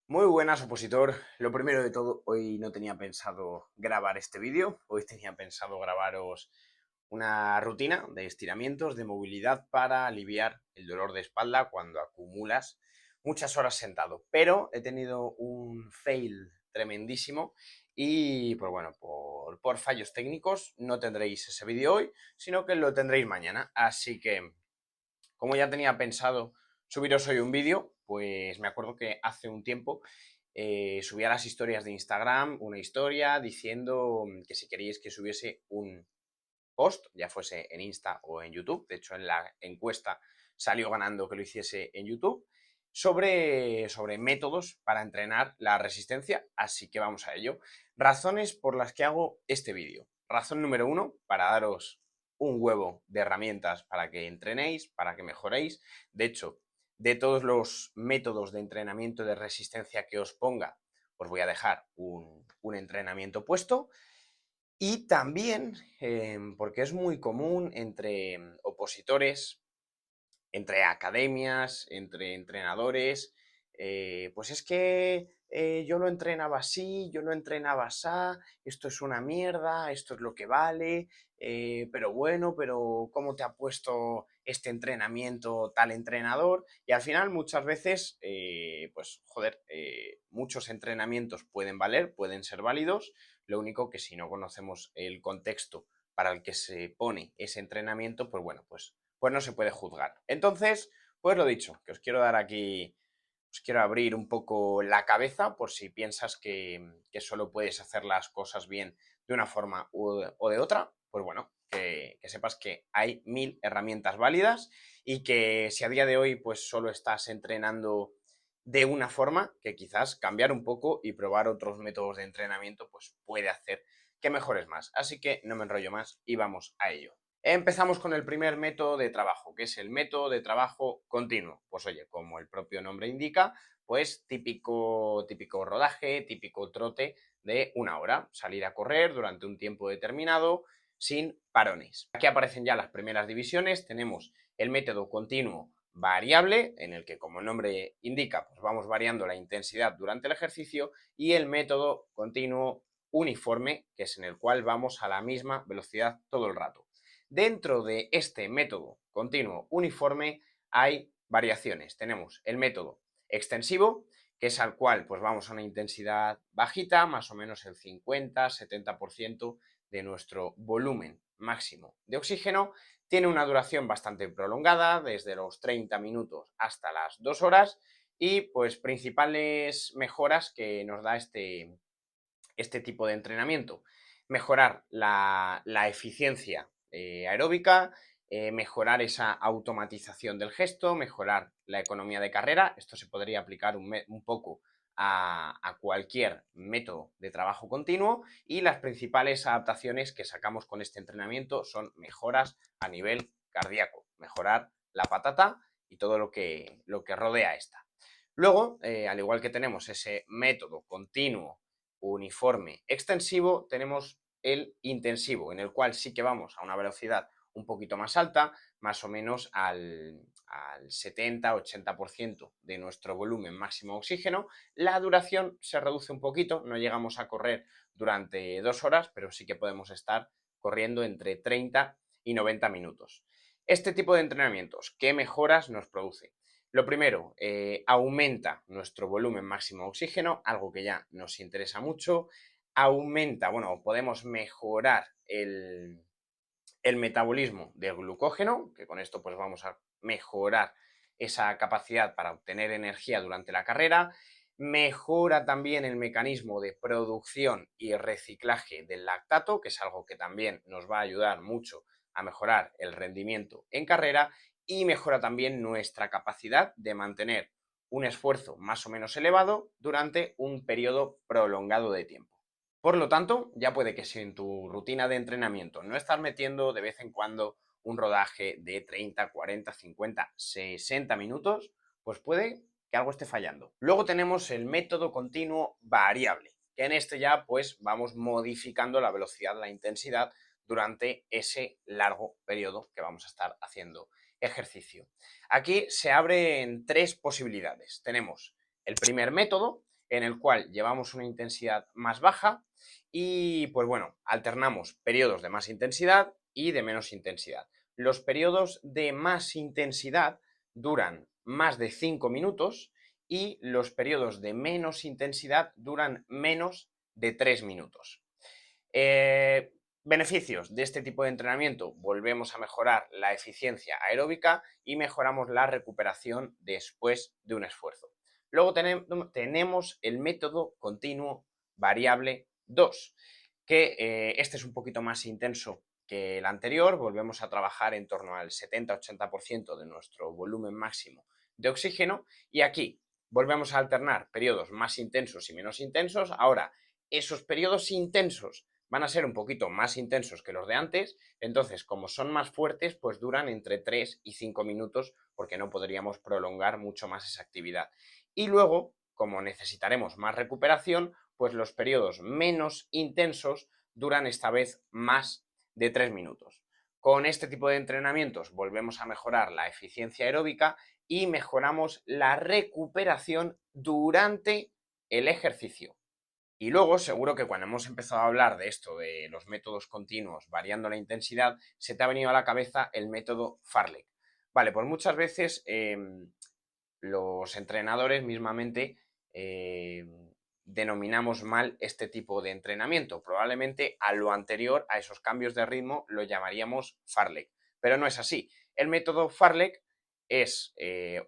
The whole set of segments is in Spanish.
Muy buenas, opositor. Lo primero de todo, hoy no tenía pensado grabar este vídeo. Hoy tenía pensado grabaros una rutina de estiramientos, de movilidad para aliviar el dolor de espalda cuando acumulas muchas horas sentado. Pero he tenido un fail tremendísimo y, pues bueno, por fallos técnicos no tendréis ese vídeo hoy, sino que lo tendréis mañana. Así que, como ya tenía pensado subiros hoy un vídeo, pues me acuerdo que hace un tiempo subí a las historias de Instagram una historia diciendo que si queríais que subiese un post, ya fuese en Insta o en YouTube, de hecho en la encuesta salió ganando que lo hiciese en YouTube, sobre métodos para entrenar la resistencia, así que vamos a ello. Razones por las que hago este vídeo. Razón número uno, para daros un huevo de herramientas para que entrenéis, para que mejoréis. De hecho, de todos los métodos de entrenamiento de resistencia que os ponga, os voy a dejar un entrenamiento puesto. Y también porque es muy común entre opositores, entre academias, entre entrenadores, pues es que yo lo entrenaba así, yo lo entrenaba así, esto es una mierda, esto es lo que vale, pero bueno, pero ¿cómo te ha puesto este entrenamiento tal entrenador? Y al final muchas veces, pues joder, muchos entrenamientos pueden valer, pueden ser válidos, lo único que si no conocemos el contexto para el que se pone ese entrenamiento, pues bueno, pues no se puede juzgar. Entonces, pues lo dicho, que os quiero dar aquí, os quiero abrir un poco la cabeza por si piensas que solo puedes hacer las cosas bien de una forma o de otra, pues bueno, que sepas que hay 1000 herramientas válidas y que si a día de hoy pues solo estás entrenando de una forma, que quizás cambiar un poco y probar otros métodos de entrenamiento pues puede hacer que mejores más. Así que no me enrollo más y vamos a ello. Empezamos con el primer método de trabajo, que es el método de trabajo continuo. Pues oye, como el propio nombre indica, pues típico rodaje, típico trote de una hora. Salir a correr durante un tiempo determinado sin parones. Aquí aparecen ya las primeras divisiones. Tenemos el método continuo variable, en el que, como el nombre indica, pues vamos variando la intensidad durante el ejercicio, y el método continuo uniforme, que es en el cual vamos a la misma velocidad todo el rato. Dentro de este método continuo uniforme hay variaciones. Tenemos el método extensivo, que es al cual pues vamos a una intensidad bajita, más o menos el 50-70% de nuestro volumen máximo de oxígeno. Tiene una duración bastante prolongada, desde los 30 minutos hasta las 2 horas, y pues principales mejoras que nos da este tipo de entrenamiento. Mejorar la eficiencia aeróbica, mejorar esa automatización del gesto, mejorar la economía de carrera. Esto se podría aplicar un poco a cualquier método de trabajo continuo, y las principales adaptaciones que sacamos con este entrenamiento son mejoras a nivel cardíaco, mejorar la patata y todo lo que rodea esta. Luego, al igual que tenemos ese método continuo uniforme extensivo, tenemos el intensivo, en el cual sí que vamos a una velocidad un poquito más alta, más o menos al 70-80% de nuestro volumen máximo de oxígeno. La duración se reduce un poquito, no llegamos a correr durante 2 horas, pero sí que podemos estar corriendo entre 30 y 90 minutos. Este tipo de entrenamientos, ¿qué mejoras nos produce? Lo primero, aumenta nuestro volumen máximo de oxígeno, algo que ya nos interesa mucho. Aumenta, bueno, podemos mejorar el metabolismo del glucógeno, que con esto pues vamos a mejorar esa capacidad para obtener energía durante la carrera. Mejora también el mecanismo de producción y reciclaje del lactato, que es algo que también nos va a ayudar mucho a mejorar el rendimiento en carrera, y mejora también nuestra capacidad de mantener un esfuerzo más o menos elevado durante un periodo prolongado de tiempo. Por lo tanto, ya puede que si en tu rutina de entrenamiento no estás metiendo de vez en cuando un rodaje de 30, 40, 50, 60 minutos, pues puede que algo esté fallando. Luego tenemos el método continuo variable, que en este ya pues vamos modificando la velocidad, la intensidad durante ese largo periodo que vamos a estar haciendo ejercicio. Aquí se abren tres posibilidades. Tenemos el primer método, en el cual llevamos una intensidad más baja y pues bueno, alternamos periodos de más intensidad y de menos intensidad. Los periodos de más intensidad duran más de 5 minutos y los periodos de menos intensidad duran menos de 3 minutos. Beneficios de este tipo de entrenamiento: volvemos a mejorar la eficiencia aeróbica y mejoramos la recuperación después de un esfuerzo. Luego tenemos el método continuo variable 2, que este es un poquito más intenso que el anterior. Volvemos a trabajar en torno al 70-80% de nuestro volumen máximo de oxígeno y aquí volvemos a alternar periodos más intensos y menos intensos. Ahora, esos periodos intensos van a ser un poquito más intensos que los de antes, entonces como son más fuertes, pues duran entre 3 y 5 minutos porque no podríamos prolongar mucho más esa actividad. Y luego, como necesitaremos más recuperación, pues los periodos menos intensos duran esta vez más de 3 minutos. Con este tipo de entrenamientos volvemos a mejorar la eficiencia aeróbica y mejoramos la recuperación durante el ejercicio. Y luego, seguro que cuando hemos empezado a hablar de esto, de los métodos continuos variando la intensidad, se te ha venido a la cabeza el método Farlek. Vale, pues muchas veces los entrenadores mismamente denominamos mal este tipo de entrenamiento. Probablemente a lo anterior, a esos cambios de ritmo, lo llamaríamos Farlek, pero no es así. El método Farlek es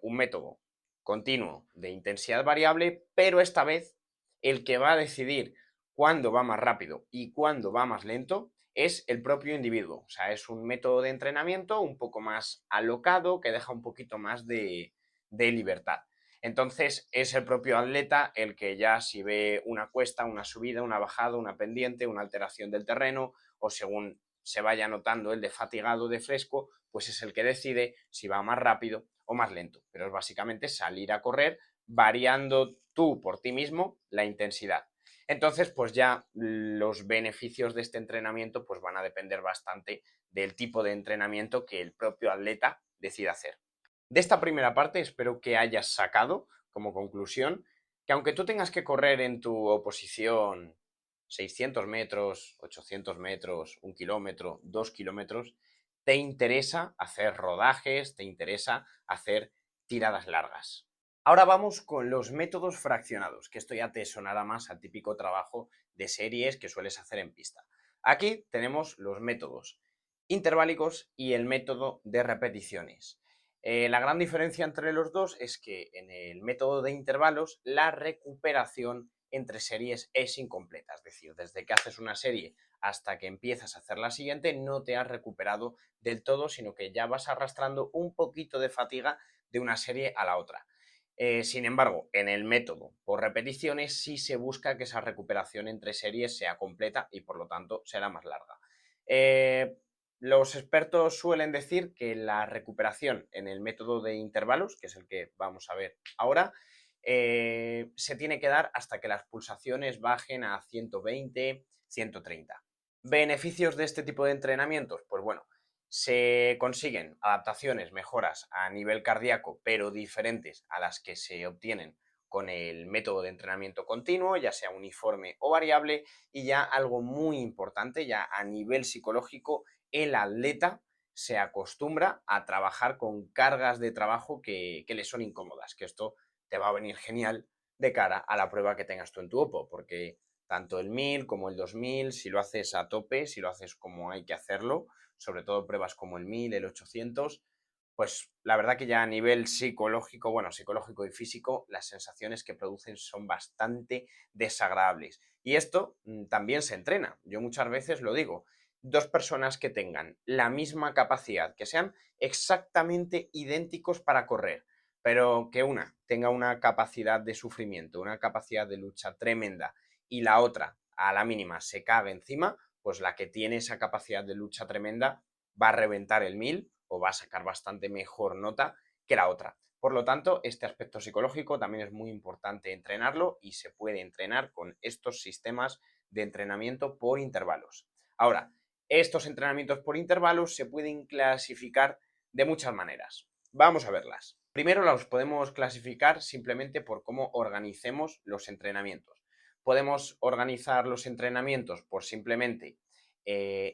un método continuo de intensidad variable, pero esta vez el que va a decidir cuándo va más rápido y cuándo va más lento es el propio individuo. O sea, es un método de entrenamiento un poco más alocado, que deja un poquito más de libertad. Entonces es el propio atleta el que ya, si ve una cuesta, una subida, una bajada, una pendiente, una alteración del terreno, o según se vaya notando el de fatigado, de fresco, pues es el que decide si va más rápido o más lento. Pero es básicamente salir a correr variando tú por ti mismo la intensidad. Entonces, pues ya los beneficios de este entrenamiento pues van a depender bastante del tipo de entrenamiento que el propio atleta decida hacer. De esta primera parte espero que hayas sacado como conclusión que aunque tú tengas que correr en tu oposición 600 metros, 800 metros, 1 kilómetro, 2 kilómetros, te interesa hacer rodajes, te interesa hacer tiradas largas. Ahora vamos con los métodos fraccionados, que esto ya te sonará más al típico trabajo de series que sueles hacer en pista. Aquí tenemos los métodos interválicos y el método de repeticiones. La gran diferencia entre los dos es que en el método de intervalos la recuperación entre series es incompleta, es decir, desde que haces una serie hasta que empiezas a hacer la siguiente no te has recuperado del todo, sino que ya vas arrastrando un poquito de fatiga de una serie a la otra. Sin embargo, en el método por repeticiones sí se busca que esa recuperación entre series sea completa y por lo tanto será más larga. Los expertos suelen decir que la recuperación en el método de intervalos, que es el que vamos a ver ahora, se tiene que dar hasta que las pulsaciones bajen a 120, 130. ¿Beneficios de este tipo de entrenamientos? Pues bueno, se consiguen adaptaciones, mejoras a nivel cardíaco, pero diferentes a las que se obtienen con el método de entrenamiento continuo, ya sea uniforme o variable, y ya algo muy importante, ya a nivel psicológico, el atleta se acostumbra a trabajar con cargas de trabajo que le son incómodas, que esto te va a venir genial de cara a la prueba que tengas tú en tu OPO, porque tanto el 1000 como el 2000, si lo haces a tope, si lo haces como hay que hacerlo, sobre todo pruebas como el 1000, el 800, pues la verdad que ya a nivel psicológico, bueno, psicológico y físico, las sensaciones que producen son bastante desagradables. Y esto también se entrena. Yo muchas veces lo digo, dos personas que tengan la misma capacidad, que sean exactamente idénticos para correr, pero que una tenga una capacidad de sufrimiento, una capacidad de lucha tremenda y la otra a la mínima se cague encima, pues la que tiene esa capacidad de lucha tremenda va a reventar el 1000 o va a sacar bastante mejor nota que la otra. Por lo tanto, este aspecto psicológico también es muy importante entrenarlo y se puede entrenar con estos sistemas de entrenamiento por intervalos. Ahora, estos entrenamientos por intervalos se pueden clasificar de muchas maneras. Vamos a verlas. Primero los podemos clasificar simplemente por cómo organicemos los entrenamientos. Podemos organizar los entrenamientos por simplemente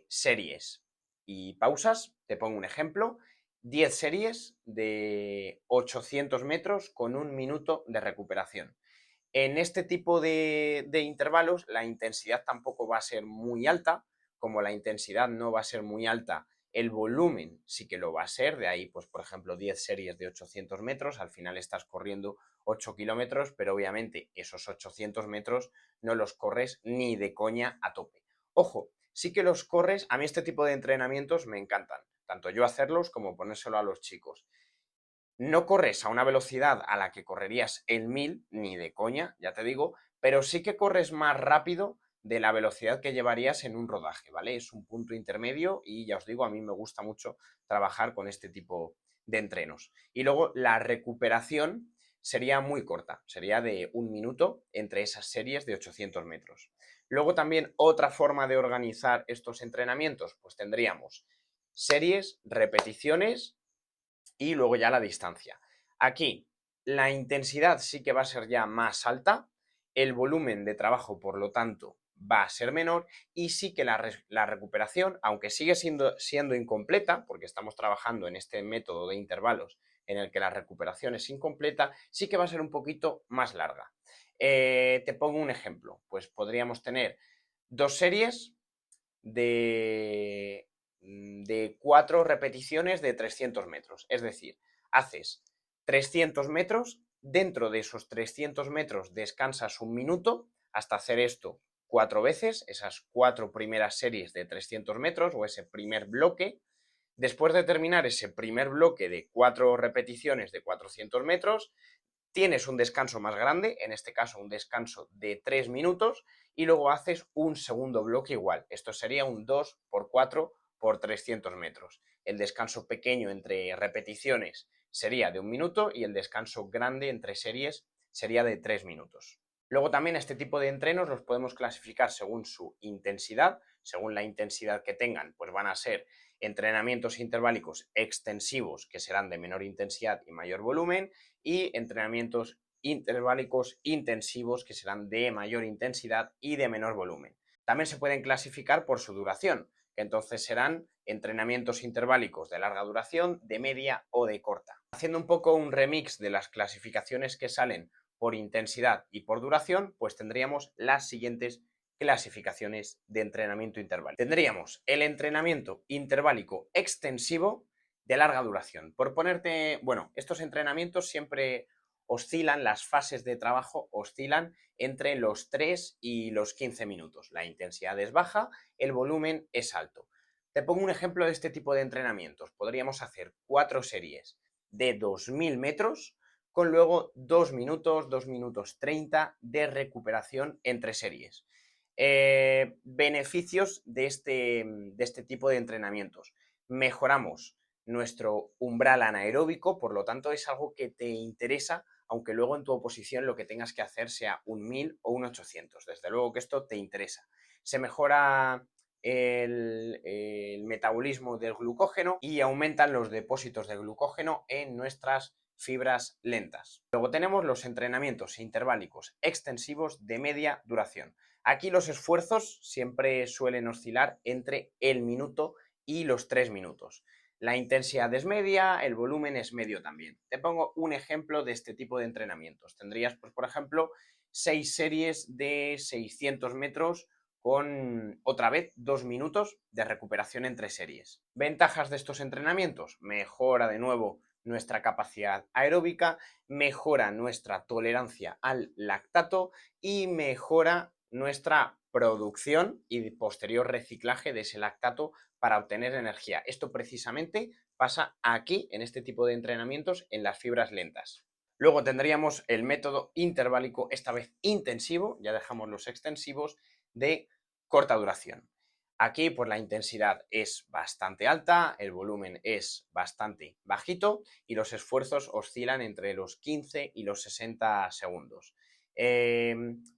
series y pausas. Te pongo un ejemplo: 10 series de 800 metros con 1 minuto de recuperación. En este tipo de intervalos la intensidad tampoco va a ser muy alta. Como la intensidad no va a ser muy alta, el volumen sí que lo va a ser. De ahí, pues por ejemplo, 10 series de 800 metros, al final estás corriendo 8 kilómetros, pero obviamente esos 800 metros no los corres ni de coña a tope. Ojo, sí que los corres. A mí este tipo de entrenamientos me encantan, tanto yo hacerlos como ponérselo a los chicos. No corres a una velocidad a la que correrías el 1000, ni de coña, ya te digo, pero sí que corres más rápido de la velocidad que llevarías en un rodaje, ¿vale? Es un punto intermedio y ya os digo, a mí me gusta mucho trabajar con este tipo de entrenos. Y luego la recuperación sería muy corta, sería de 1 minuto entre esas series de 800 metros. Luego también otra forma de organizar estos entrenamientos, pues tendríamos series, repeticiones y luego ya la distancia. Aquí la intensidad sí que va a ser ya más alta, el volumen de trabajo, por lo tanto, va a ser menor, y sí que la recuperación, aunque sigue siendo incompleta, porque estamos trabajando en este método de intervalos en el que la recuperación es incompleta, sí que va a ser un poquito más larga. Te pongo un ejemplo: pues podríamos tener 2 series de 4 repeticiones de 300 metros. Es decir, haces 300 metros, dentro de esos 300 metros descansas 1 minuto hasta hacer esto 4 veces, esas 4 primeras series de 300 metros o ese primer bloque. Después de terminar ese primer bloque de 4 repeticiones de 400 metros, tienes un descanso más grande, en este caso un descanso de 3 minutos, y luego haces un segundo bloque igual. Esto sería un 2 por 4 por 300 metros. El descanso pequeño entre repeticiones sería de 1 minuto y el descanso grande entre series sería de 3 minutos. Luego también este tipo de entrenos los podemos clasificar según su intensidad. Según la intensidad que tengan, pues van a ser entrenamientos interválicos extensivos, que serán de menor intensidad y mayor volumen, y entrenamientos interválicos intensivos, que serán de mayor intensidad y de menor volumen. También se pueden clasificar por su duración, que entonces serán entrenamientos interválicos de larga duración, de media o de corta. Haciendo un poco un remix de las clasificaciones que salen por intensidad y por duración, pues tendríamos las siguientes clasificaciones de entrenamiento interválico. Tendríamos el entrenamiento interválico extensivo de larga duración. Por ponerte, bueno, estos entrenamientos siempre oscilan, las fases de trabajo oscilan entre los 3 y los 15 minutos. La intensidad es baja, el volumen es alto. Te pongo un ejemplo de este tipo de entrenamientos. Podríamos hacer 4 series de 2000 metros con luego 2 minutos, 2 minutos 30 de recuperación entre series. Beneficios de este tipo de entrenamientos: mejoramos nuestro umbral anaeróbico, por lo tanto es algo que te interesa, aunque luego en tu oposición lo que tengas que hacer sea un 1000 o un 800. Desde luego que esto te interesa. Se mejora el metabolismo del glucógeno y aumentan los depósitos de glucógeno en nuestras fibras lentas. Luego tenemos los entrenamientos interválicos extensivos de media duración. Aquí los esfuerzos siempre suelen oscilar entre el minuto y los 3 minutos. La intensidad es media, el volumen es medio también. Te pongo un ejemplo de este tipo de entrenamientos. Tendrías, pues, por ejemplo, 6 series de 600 metros con, otra vez, 2 minutos de recuperación entre series. Ventajas de estos entrenamientos: mejora de nuevo nuestra capacidad aeróbica, mejora nuestra tolerancia al lactato y mejora nuestra producción y posterior reciclaje de ese lactato para obtener energía. Esto precisamente pasa aquí, en este tipo de entrenamientos, en las fibras lentas. Luego tendríamos el método interválico, esta vez intensivo, ya dejamos los extensivos, de corta duración. Aquí pues la intensidad es bastante alta, el volumen es bastante bajito y los esfuerzos oscilan entre los 15 y los 60 segundos.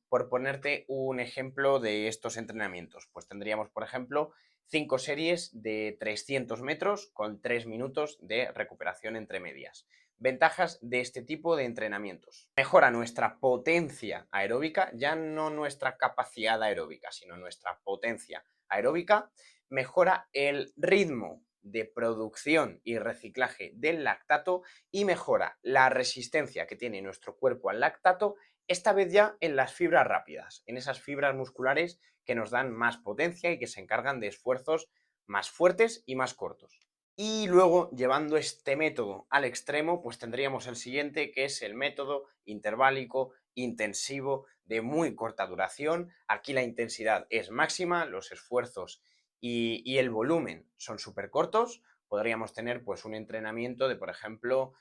Por ponerte un ejemplo de estos entrenamientos, pues tendríamos, por ejemplo, 5 series de 300 metros con 3 minutos de recuperación entre medias. Ventajas de este tipo de entrenamientos. Mejora nuestra potencia aeróbica, ya no nuestra capacidad aeróbica, sino nuestra potencia aeróbica. Mejora el ritmo de producción y reciclaje del lactato y mejora la resistencia que tiene nuestro cuerpo al lactato, esta vez ya en las fibras rápidas, en esas fibras musculares que nos dan más potencia y que se encargan de esfuerzos más fuertes y más cortos. Y luego, llevando este método al extremo, pues tendríamos el siguiente, que es el método interválico intensivo de muy corta duración. Aquí la intensidad es máxima, los esfuerzos y el volumen son súper cortos. Podríamos tener pues un entrenamiento de, por ejemplo,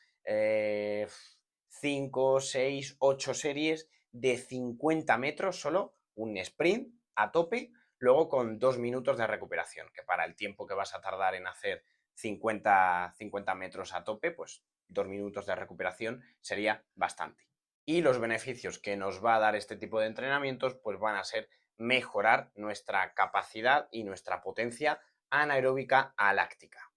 5, 6, 8 series de 50 metros solo, un sprint a tope, luego con 2 minutos de recuperación, que para el tiempo que vas a tardar en hacer 50 metros a tope, pues 2 minutos de recuperación sería bastante. Y los beneficios que nos va a dar este tipo de entrenamientos pues van a ser mejorar nuestra capacidad y nuestra potencia anaeróbica aláctica.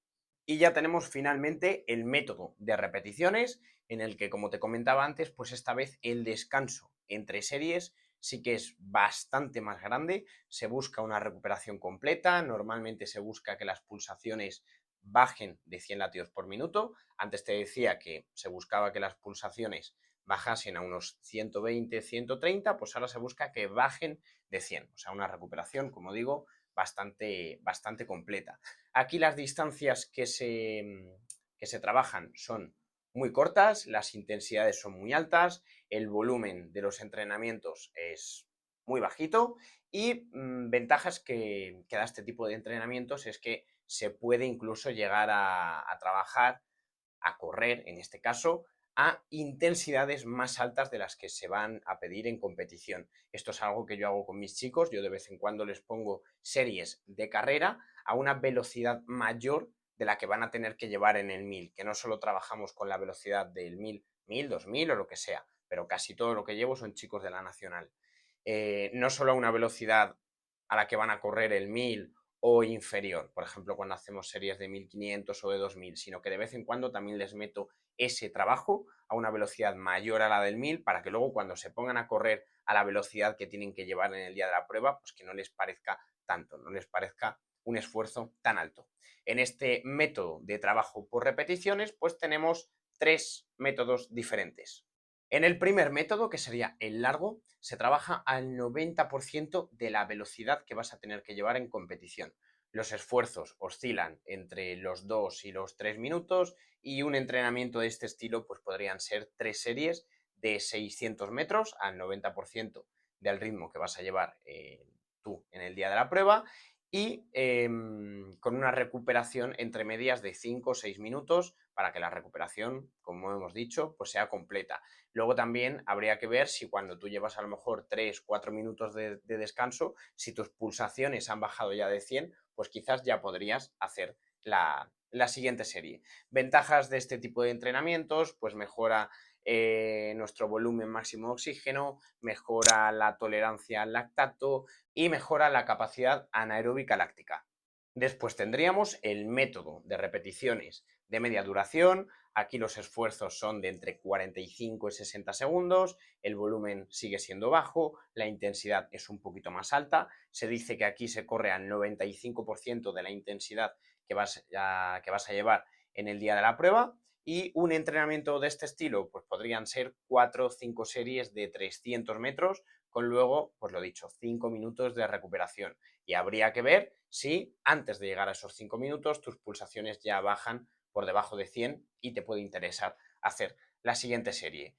Y ya tenemos finalmente el método de repeticiones en el que, como te comentaba antes, pues esta vez el descanso entre series sí que es bastante más grande, se busca una recuperación completa, normalmente se busca que las pulsaciones bajen de 100 latidos por minuto. Antes te decía que se buscaba que las pulsaciones bajasen a unos 120, 130, pues ahora se busca que bajen de 100, o sea, una recuperación, como digo, bastante completa. Aquí las distancias que se trabajan son muy cortas, las intensidades son muy altas, el volumen de los entrenamientos es muy bajito y ventajas que da este tipo de entrenamientos es que se puede incluso llegar a trabajar, a correr, en este caso, a intensidades más altas de las que se van a pedir en competición. Esto es algo que yo hago con mis chicos, yo de vez en cuando les pongo series de carrera a una velocidad mayor de la que van a tener que llevar en el 1000, que no solo trabajamos con la velocidad del 1000, 2000 o lo que sea, pero casi todo lo que llevo son chicos de la nacional. No solo a una velocidad a la que van a correr el 1000 o inferior, por ejemplo, cuando hacemos series de 1500 o de 2000, sino que de vez en cuando también les meto ese trabajo a una velocidad mayor a la del 1000 para que luego cuando se pongan a correr a la velocidad que tienen que llevar en el día de la prueba, pues que no les parezca tanto, no les parezca un esfuerzo tan alto. En este método de trabajo por repeticiones, pues tenemos 3 métodos diferentes. En el primer método, que sería el largo, se trabaja al 90% de la velocidad que vas a tener que llevar en competición. Los esfuerzos oscilan entre los 2 y los 3 minutos y un entrenamiento de este estilo pues podrían ser 3 series de 600 metros al 90% del ritmo que vas a llevar tú en el día de la prueba y con una recuperación entre medias de 5 o 6 minutos para que la recuperación, como hemos dicho, pues sea completa. Luego también habría que ver si cuando tú llevas a lo mejor 3, 4 minutos de descanso, si tus pulsaciones han bajado ya de 100, pues quizás ya podrías hacer la siguiente serie. Ventajas de este tipo de entrenamientos, pues mejora nuestro volumen máximo de oxígeno, mejora la tolerancia al lactato y mejora la capacidad anaeróbica láctica. Después tendríamos el método de repeticiones de media duración. Aquí los esfuerzos son de entre 45 y 60 segundos, el volumen sigue siendo bajo, la intensidad es un poquito más alta. Se dice que aquí se corre al 95% de la intensidad que vas a llevar en el día de la prueba. Y un entrenamiento de este estilo, pues podrían ser 4 o 5 series de 300 metros, con luego, pues lo dicho, 5 minutos de recuperación. Y habría que ver si antes de llegar a esos 5 minutos tus pulsaciones ya bajan por debajo de 100 y te puede interesar hacer la siguiente serie.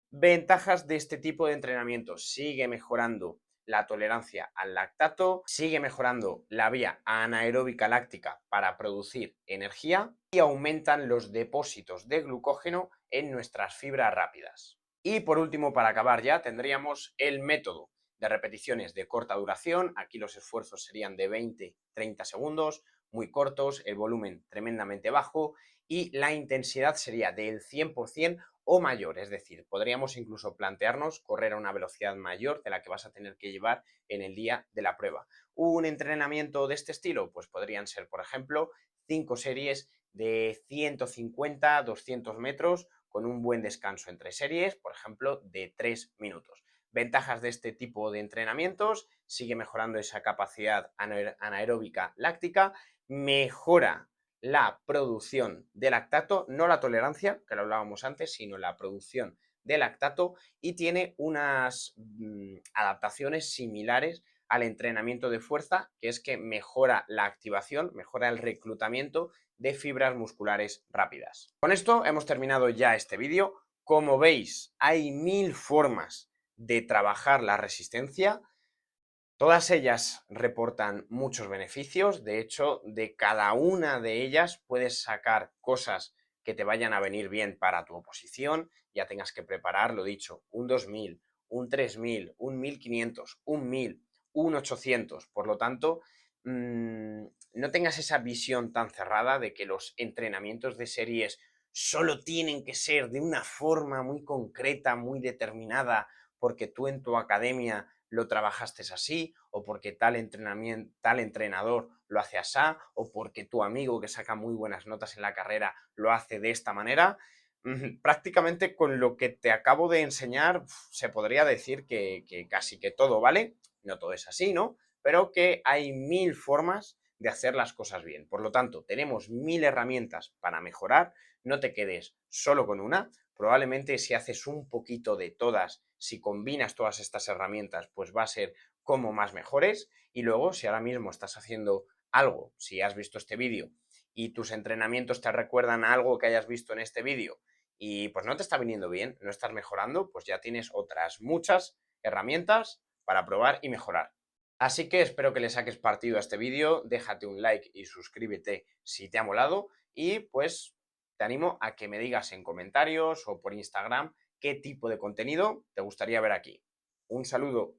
Ventajas de este tipo de entrenamiento: sigue mejorando la tolerancia al lactato, sigue mejorando la vía anaeróbica láctica para producir energía y aumentan los depósitos de glucógeno en nuestras fibras rápidas. Y por último, para acabar ya, tendríamos el método de repeticiones de corta duración. Aquí los esfuerzos serían de 20-30 segundos, muy cortos, el volumen tremendamente bajo y la intensidad sería del 100% o mayor, es decir, podríamos incluso plantearnos correr a una velocidad mayor de la que vas a tener que llevar en el día de la prueba. Un entrenamiento de este estilo, pues podrían ser, por ejemplo, 5 series de 150, 200 metros con un buen descanso entre series, por ejemplo, de 3 minutos. Ventajas de este tipo de entrenamientos: sigue mejorando esa capacidad anaeróbica láctica, mejora la producción de lactato, no la tolerancia, que lo hablábamos antes, sino la producción de lactato, y tiene unas adaptaciones similares al entrenamiento de fuerza, que es que mejora la activación, mejora el reclutamiento de fibras musculares rápidas. Con esto hemos terminado ya este vídeo. Como veis, hay 1000 formas de trabajar la resistencia. Todas ellas reportan muchos beneficios. De hecho, de cada una de ellas puedes sacar cosas que te vayan a venir bien para tu oposición. Ya tengas que preparar, lo dicho, un 2000, un 3000, un 1500, un 1000, un 800. Por lo tanto, no tengas esa visión tan cerrada de que los entrenamientos de series solo tienen que ser de una forma muy concreta, muy determinada, porque tú en tu academia lo trabajaste así, o porque tal entrenador lo hace así, o porque tu amigo que saca muy buenas notas en la carrera lo hace de esta manera. Prácticamente con lo que te acabo de enseñar se podría decir que casi que todo vale. No todo es así, ¿no? Pero que hay 1000 formas de hacer las cosas bien. Por lo tanto, tenemos 1000 herramientas para mejorar. No te quedes solo con una. Probablemente si haces un poquito de todas, si combinas todas estas herramientas, pues va a ser como más mejores. Y luego, si ahora mismo estás haciendo algo, si has visto este vídeo y tus entrenamientos te recuerdan a algo que hayas visto en este vídeo y pues no te está viniendo bien, no estás mejorando, pues ya tienes otras muchas herramientas para probar y mejorar. Así que espero que le saques partido a este vídeo, déjate un like y suscríbete si te ha molado, y pues te animo a que me digas en comentarios o por Instagram qué tipo de contenido te gustaría ver aquí. Un saludo.